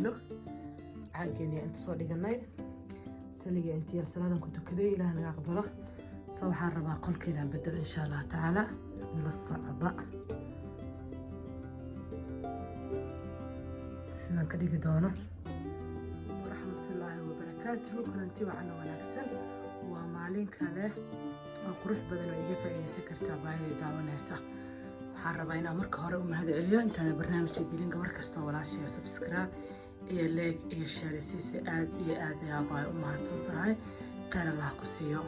bedelo caaggeeni inta soo dhiganay saliga inta yar salaadan ku tukaday ilaahay naga aqbalo soo waxaan rabaa qolkeena bedelo insha Allah taala ila socda sidaan ka dhigi doono warahmatullaahi wabarakaatuh kulanti wacan wanaagsan waa maalin kale oo qurux badan oo iga faa'iideysan kartaa baahida daawanaysa waxaan rabaa inaan marka hore u mahadceliyo intaan barnaamijka gelin gabar kasta walaashay subscribe iyo like iyo share si aad iyo aad ayaa u mahadsan tahay qeer Allah ku siiyo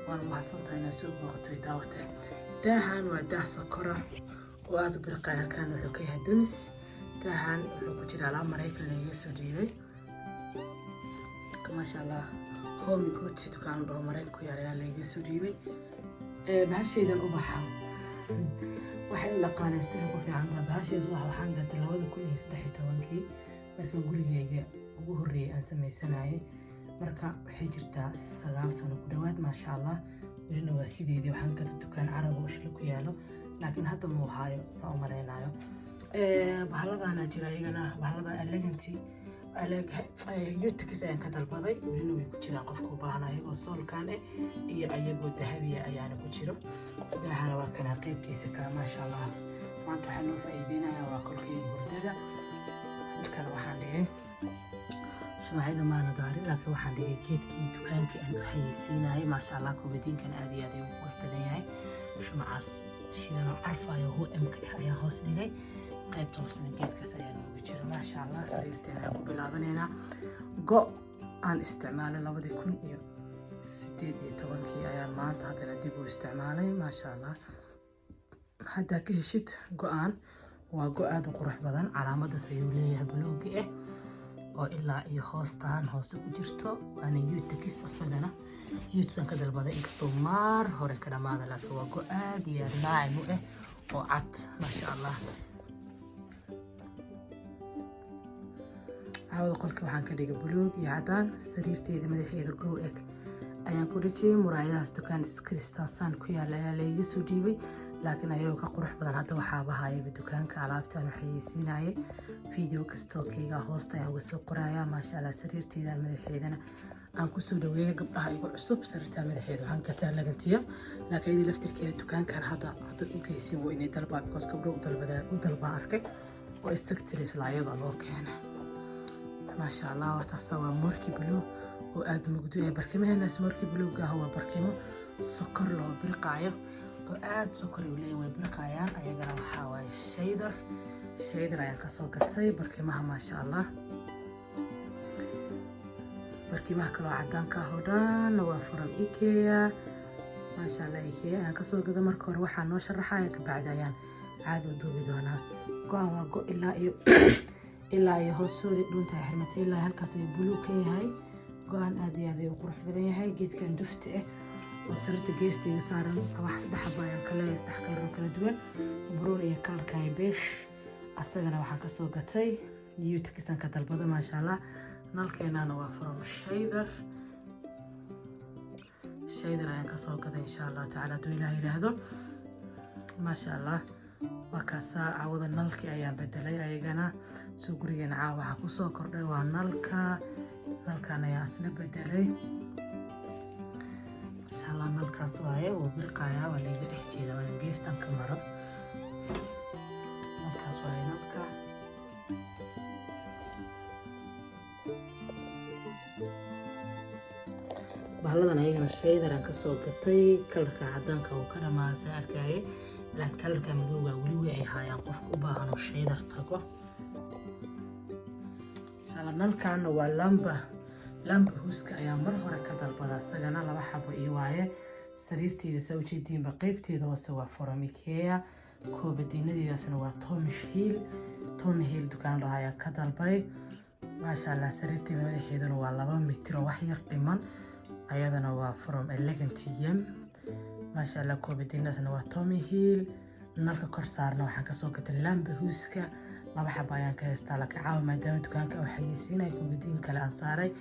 waan mahadsan tahay inaad soo booqatay daawatay daahan waa daah sokora oo aad bir qeyrkan wuxuu ka yahay dunis daahan wuxuu ku jiraa la Mareykan laga soo dhiibay ma sha Allah home good si dukaan dhoo Mareykan ku yaala laga soo dhiibay bahashaydan u baxaa waxay la qaanaystay ku fiican bahashaas waxaan gaday 2013 markaan gurigeyga ugu horeeyay aan sameysanaayay marka waxay jirtaa 9 sano ku dhawaad ma sha Allah weli waa sideedii waxaan gaday dukaan Arab oo shil ku yaalo laakiin hadda ma hayo soo mareenayo bahaladana jira iyagana bahalada eleganti yutikis ayaan ka dalbaday weli way ku jiraan qofka u baahanaya oo soolkan iyo ayagoo dahabiya ayaana ku jiro daahana waa kana qaybtiisa kala ma sha Allah maanta waxaan noo faa'iideynaa waa qolkii hurdada halkan waxaan dhigay shumacada maana daarin laakiin waxaan dhigay geedkii dukaanka aan xayeysiinayay ma sha Allah koobadiinkan aad iyo aad u qurux badan yahay shumacaas shiidana carfayo oo MK ayaan hoos dhigay qaybta hoosna geedkaas ayaan ugu jiro ma sha Allah sariirteena ku bilaabanayna go aan isticmaalay 2018 ayaan maanta hadana dib u isticmaalay ma sha Allah hadda ka heshid go'aan waa go aad u qurux badan calaamadaas ayuu leeyahay buluug oo ilaa iyo hoostaan hoos ku jirto waana yutikis asagana yuusan ka dalbaday inkastoo maar hore ka dhamaada laakiin waa go aad iyo naacim oo cad ma sha Allah عاود قولك waxaan ka dhigay buluug iyo cadaan sariirteeda madaxeeda gow ayaan ku dhajiyay muraayadaas dukaan kristalsan ku yaala ayaa la iga soo dhiibay laakiin ayuu ka qurux badan hadda waxa bahayay dukaanka alaabtaan waxaysiinayay video kasto kayga hoosta ayaan uga soo qorayaa ma sha Allah sariirteeda madaxeedana aan ku soo dhaweeyay gabdhaha igu cusub sariirta madaxeeda waxaan ka taalagantiya laakiin idin laftirkeeda dukaankan hadda u geeysin waa inay dalbaan because gabdho u dalbaan arkay oo isagtiri islaayada loo keenay ما شاء الله وتصور موركي بلو وآد مقدوية بركمه الناس موركي بلو قهوة بركمه سكر له برقاية وآد سكر وليه وبرقاية أيقنا وحاوي الشيدر يعني كسوكة تسي بركمها ما شاء الله بركمها كلو عدان كهودان وفرم إيكيا ما شاء الله إيكيا يعني كسوكة ذا مركور وحا نوش الرحايك بعد أيان عاد ودوبي دونا قوان وقو إلا إيو إلا يهوسوري دونتا حرمتي إلا هالكاس بلوكي هاي قوان آدي آدي وقروح بدايا هاي جيت كان دفتئ وصرت جيستي صارن واحد حبايا كلا يستحق الركن دوان برون إيه كلر كاي بيش أصلاً وحن كسوقتي يوتكسن كتلبضة ما شاء الله نالكينا نوافرهم الشيدر يعني كسوقتي إن شاء الله تعالى دويلا هذا ما شاء الله وكاسا عوض النلك أيام بدلي أيجانا سوقرينا عاوة حكوسو كردي والنلكا أنا ياسنا بدلي إن شاء الله نلكا سوايا وبرقايا واللي بإحتيدا ونجيستان كمرة نلكا سوايا نلكا بهلدان أيجانا الشيدر أنك سوقتي كلكا عدانكا وكرا ما سأركاي لكن كلكا مدوغا ولي أي هايان قفك وباهنو الشيدر تاكو شالا نالكان waa lamba huska ayaa mar hore ka dalbada sagana laba xabo ii waaye sariirteeda soo jeedinba qaybteeda hoose waa from IKEA koobadiinadeedasna waa Tommy Hill dukaan ayaa ka dalbay ma sha Allah sariirteeda madaxeeduna waa 2 mitir wax yar dhiman ayadana waa from Elegantiem ما شاء الله كوبيد الناس نوا تومي هيل نالك كورسارنا وحن كسو gatay lamba huska laba xabo ayaan ka haystaa laka caaw maadaama dukaanka oo xayeysiinay koobidin kale aan saaray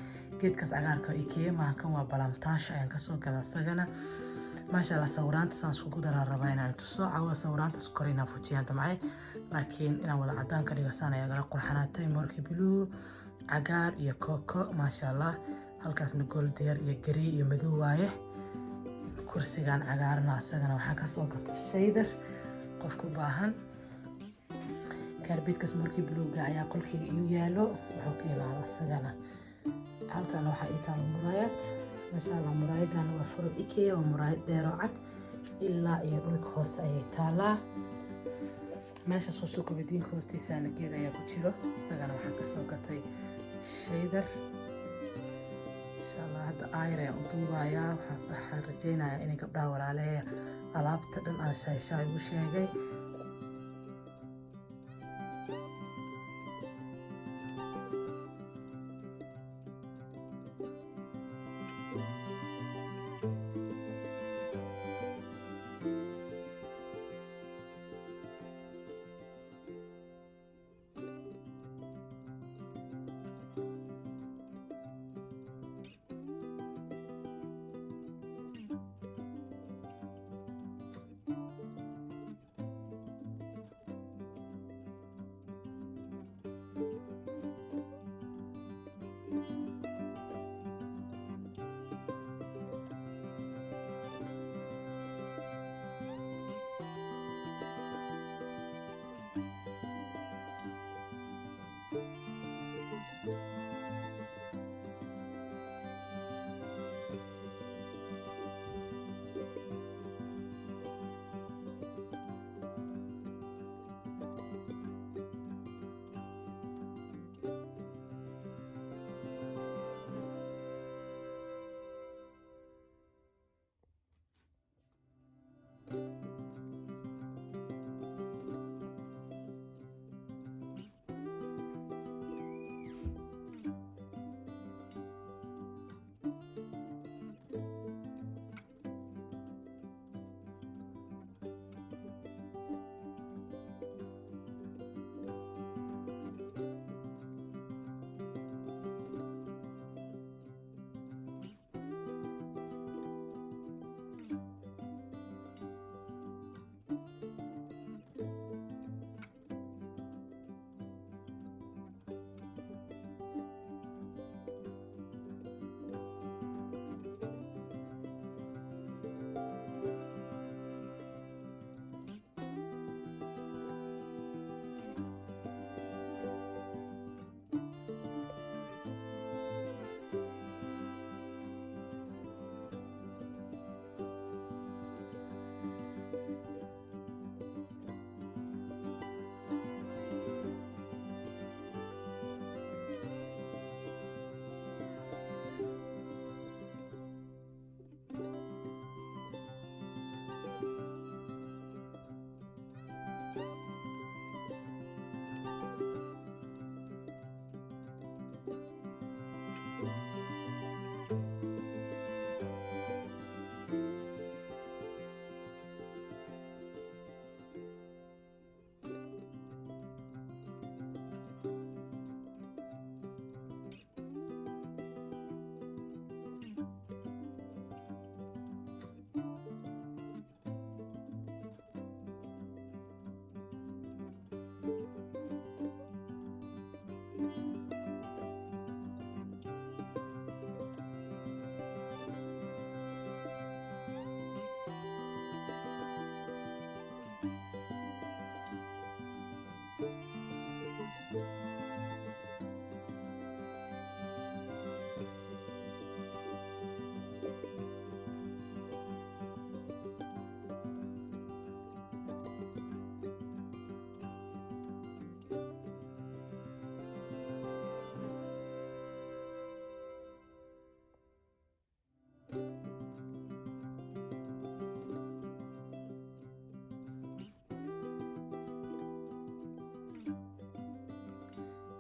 geedkaas cagaarka IKEA ma kan waa balamtaash ayaan ka soo gadaa sagana maasha allah sawiraanta saan iskugu daraa rabaa inaan tuso cawada sawiraanta isku kor inaan fujiyaan damcay laakiin inaan wada cadaan ka dhigo saan ayaa gala qurxanaatay morki blue cagaar iyo koko maasha allah halkaasna gold yar iyo gari iyo madow waaye kursigan cagaarna asagana waxaan kasoo gatay shaydar qofku baahan kaarbidkaas morki bluega ayaa qolkayga igu yaalo wuxuu ka imaada asagana halkan waxaa ii taalo muraayad maasha allah muraayadana waa from ikea waa muraayad dheero cad ilaa iyo dhulka hoose ayay taalaa meeshaas hoosuu kabadiinka hoostiisaana geed ayaa ku jiro isagana waxaan kasoo gatay shaydar insha allah hadda aayar ayaan u duubayaa waxaan rajaynayaa inay gabdhaha walaalaheeya alaabta dhan aan shayshaa igu sheegay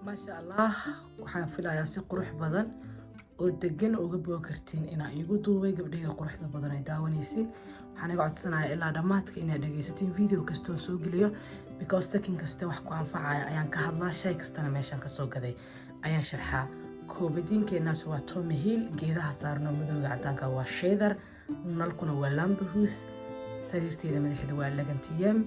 ما شاء الله waxaan filayaa si qurux badan oo degan uga boo kartiin inaa igu duubay gabdhaha quruxda badan ay daawanaysiin waxaan iga codsanayaa ilaa dhamaadka inaad dhageysatiin video kasta oo soo geliyo because second kasta wax ku anfacaya ayaan ka hadlaa shay kastana meeshan ka soo gaday ayaan sharxaa koobadiinkeenaas waa Tommy Hill geedaha saarno madowga cadaanka waa shaydar nalkuna waa lambahus sariirteeda madaxeeda waa lagantiyam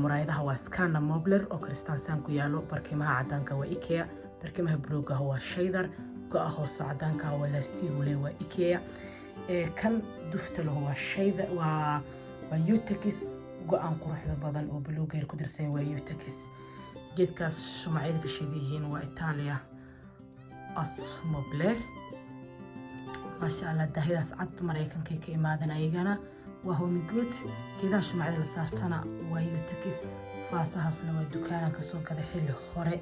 muraayadaha waa Scana Mobler oo Kristiansaan ku yaalo barkimaha cadaanka waa Ikea barkimaha buluuga waa Shaydar go'a hoos cadaanka waa Lastiig waa Ikea kan dufta lahu waa Shaydar waa Utekis go'an quruxda badan oo buluuga ku dirsan waa Utekis geedkaas shumacyada ka shidihiin waa Italia as Mobler ما شاء الله دهيداس عد مريكانكي ka imaadan ayagana waa home good geedaha shumacada la saartana waa Utekis faasahaasna waa dukaanka ka soo gada xilli hore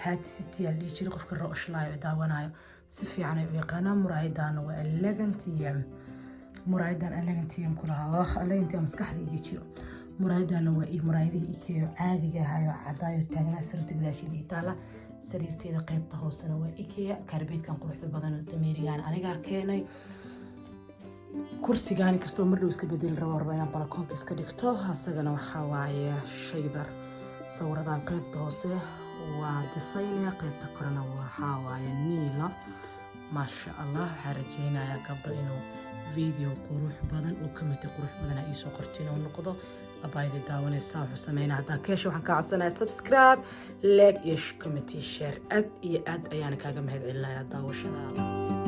haad city la jiri qofka rooshlayay daawanayo si fiican ay u yaqaanaan muraayadana waa elegantiyam kulaha elegantiyam maskaxda iga jiro muraayadana waa muraayadii Ikea caadiga ah ayo cadaayo taagnaa sirta gadaashii taala sariirteeda qaybta hoosena waa Ikea karbeedkan quruxda badan oo dameerigan aniga keenay kursigan kasto mar dhow iska bedel rabo inaan balkoonka iska dhigto asagana waxa waaye Shaydar sawiradan qaybta hoose waa design qaybta korona waxa waaye Niila ma sha Allah waxaan rajaynayaa gabdho inuu video qurux badan oo kamid qurux badan ay soo qortiin oo noqdo abaayda daawanaysa wuxuu sameeyay hada keesho waxaan ka codsanayaa subscribe like iyo comment share aad iyo aad ayaan kaaga mahadcelinayaa daawashada